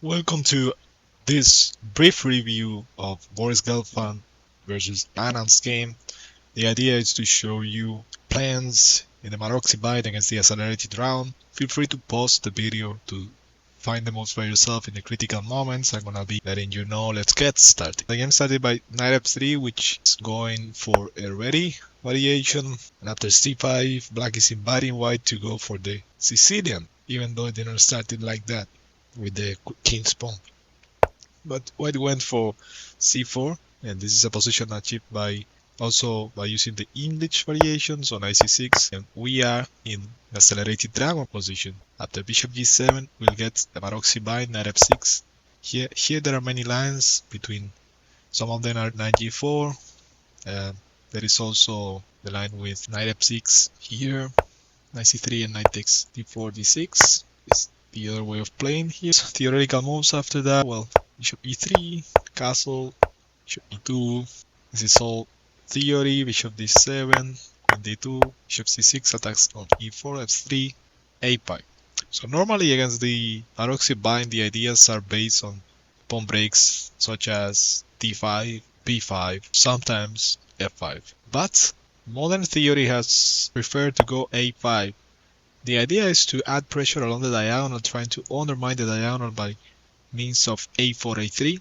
Welcome to this brief review of Boris Gelfand versus Anand's game. The idea is to show you plans in the Maroczy Bind against the accelerated round. Feel free to pause the video to find the moves by yourself in the critical moments. I'm gonna be letting you know. Let's get started. The game started by knight f3, which is going for a ready variation, and after c5, black is inviting white to go for the Sicilian, even though it didn't start it like that with the king's pawn. But white went for c4, and this is a position achieved by using the English variations on IC6, and we are in accelerated dragon position. After bishop g7, we'll get the Maroczy Bind, knight f6. Here there are many lines between, some of them are knight g4. There is also the line with knight f6 here, knight c3 and knight takes d4, d6. Is the other way of playing here. So theoretical moves after that, well, bishop e3, castle, bishop e2. This is all theory. Bishop d7, queen d2, bishop c6 attacks on e4, f3, a5. So normally against the Maroczy Bind, the ideas are based on pawn breaks such as d5, b5, sometimes f5. But modern theory has preferred to go a5. The idea is to add pressure along the diagonal, trying to undermine the diagonal by means of a4, a3,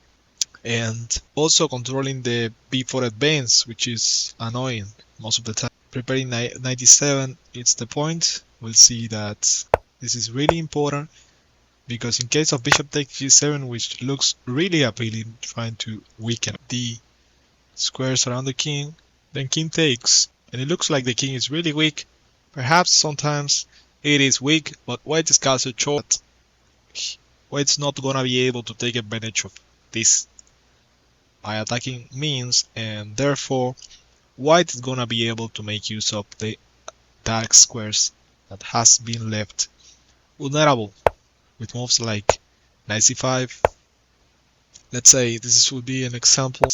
and also controlling the b4 advance, which is annoying most of the time. Preparing 97 is the point. We'll see that this is really important because in case of bishop takes g7, which looks really appealing, trying to weaken the squares around the king, then king takes, and it looks like the king is really weak. Perhaps sometimes it is weak, but white is castle short. White's not gonna be able to take advantage of this by attacking means, and therefore white is gonna be able to make use of the dark squares that has been left vulnerable with moves like knight c5. Let's say this would be an example.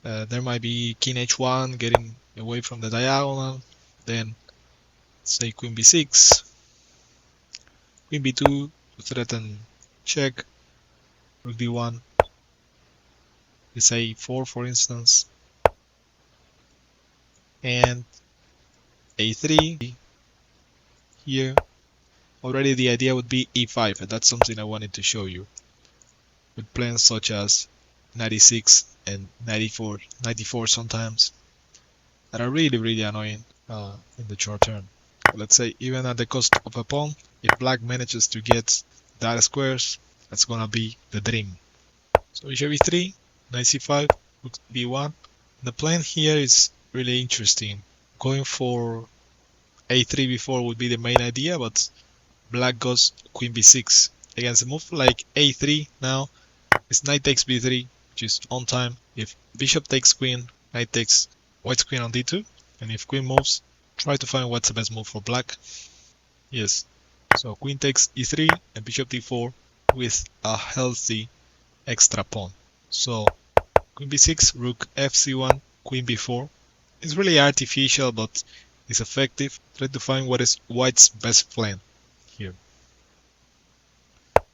There might be king h1 getting away from the diagonal, then say queen b6, queen b2 to threaten check, rook d1, let's say a4 for instance, and a3 here. Already the idea would be e5, and that's something I wanted to show you, with plans such as 96 and 94 sometimes, that are really annoying in the short term. Let's say even at the cost of a pawn, if black manages to get dark squares, that's gonna be the dream. So bishop e3, knight c5, rook b1. The plan here is really interesting. Going for a3 before would be the main idea, but black goes queen b6. Against a move like a3 now, it's knight takes b3, which is on time. If bishop takes queen, knight takes white's queen on d2, and if queen moves, try to find what's the best move for black. Yes, so queen takes e3 and bishop d4 with a healthy extra pawn. So queen b6, rook fc1, queen b4. It's really artificial, but it's effective. Try to find what is white's best plan here.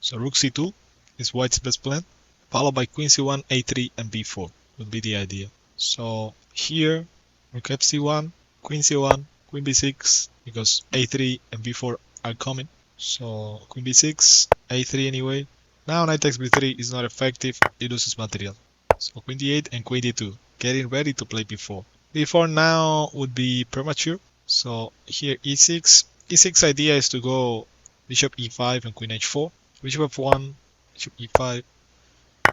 So rook c2 is white's best plan, followed by queen c1, a3, and b4 would be the idea. So here, rook fc1, queen c1, queen b6, because a3 and b4 are coming. So queen b6, a3 anyway. Now knight takes b3 is not effective, it loses material. So queen d8 and queen d2, getting ready to play b4. b4 now would be premature. So here e6. e6 idea is to go bishop e5 and queen h4. Bishop f1, bishop e5,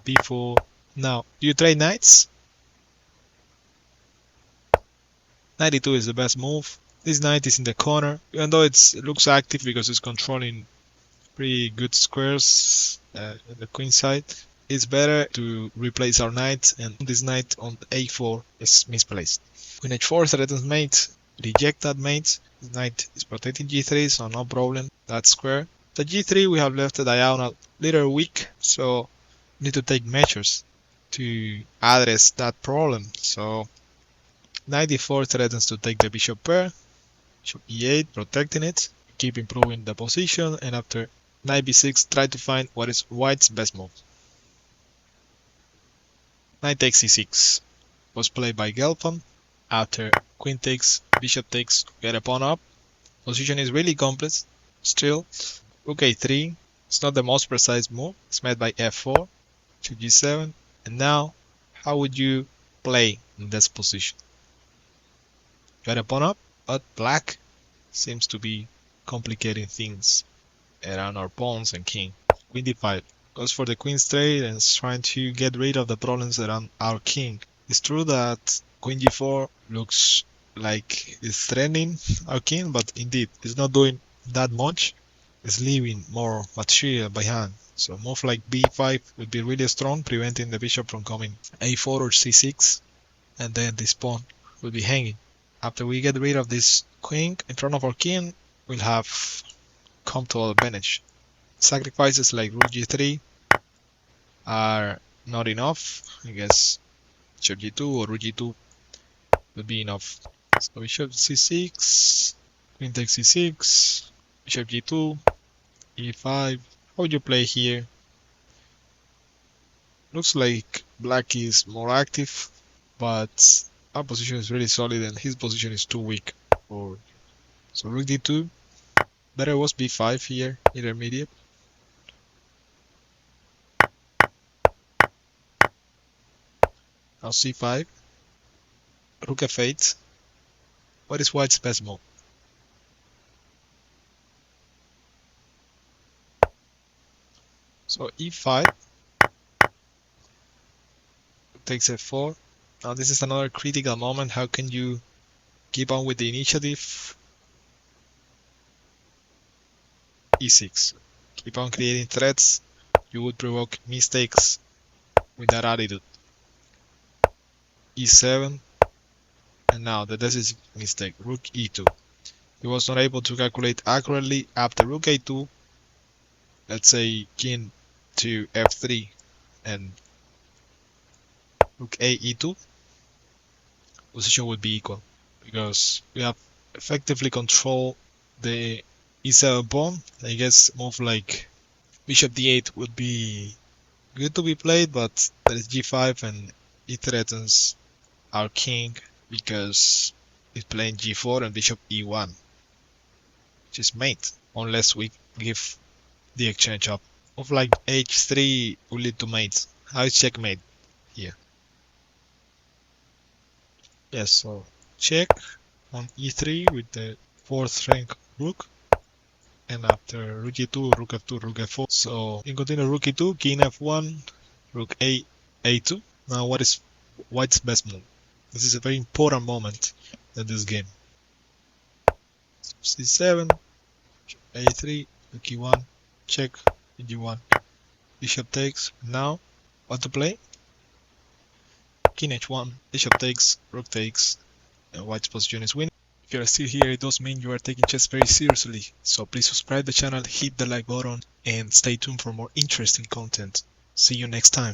b4. Now, do you trade knights? Knight e2 is the best move. This knight is in the corner, even though it looks active because it's controlling pretty good squares in the queen side. It's better to replace our knight, and this knight on a4 is misplaced. Queen h4 threatens mate. Reject that mate. This knight is protecting g3, so no problem. That square. The g3 we have left the diagonal little weak, so we need to take measures to address that problem. So knight d4 threatens to take the bishop pair. Bishop e8, protecting it. Keep improving the position, and after Knight b6, try to find what is white's best move. Knight takes c6 was played by Gelfand. After queen takes, bishop takes, get a pawn up. Position is really complex. Still, rook a3. It's not the most precise move. It's made by f4, to g7. And now, how would you play in this position? Got a pawn up, but black seems to be complicating things around our pawns and king. Queen d5 goes for the queen straight and is trying to get rid of the problems around our king. It's true that queen g4 looks like it's threatening our king, but indeed it's not doing that much. It's leaving more material behind. So move like b5 would be really strong, preventing the bishop from coming a4 or c6, and then this pawn will be hanging. After we get rid of this queen in front of our king, we'll have come to our advantage. Sacrifices like rook g3 are not enough. I guess bishop g2 or rook g2 would be enough. So bishop c6, queen takes c6, bishop g2, e5. How would you play here? Looks like black is more active, but our position is really solid and his position is too weak. So rook d2. Better was b5 here, intermediate. Now c5. Rook f8. What is white's best move? So e5. Takes f4. Now this is another critical moment. How can you keep on with the initiative? e6. Keep on creating threats. You would provoke mistakes with that attitude. e7. And now the decisive mistake, rook e2. He was not able to calculate accurately. After rook a2, let's say king to f3 and rook a e2, position would be equal because we have effectively controlled the e7 pawn. I guess move like bishop d8 would be good to be played, but there is g5 and it threatens our king because it's playing g4 and bishop e1, which is mate, unless we give the exchange up. Move like h3 will lead to mate. How is checkmate here? Yes, so check on e3 with the 4th rank rook, and after rook e2, rook f2, rook f4. So in continue rook e2, king f1, rook a2. Now what is white's best move? This is a very important moment in this game. c7, a3, rook e1, check, g1, bishop takes. Now what to play? King h1, bishop takes, rook takes, and white's position is winning. If you are still here, it does mean you are taking chess very seriously. So please subscribe the channel, hit the like button, and stay tuned for more interesting content. See you next time.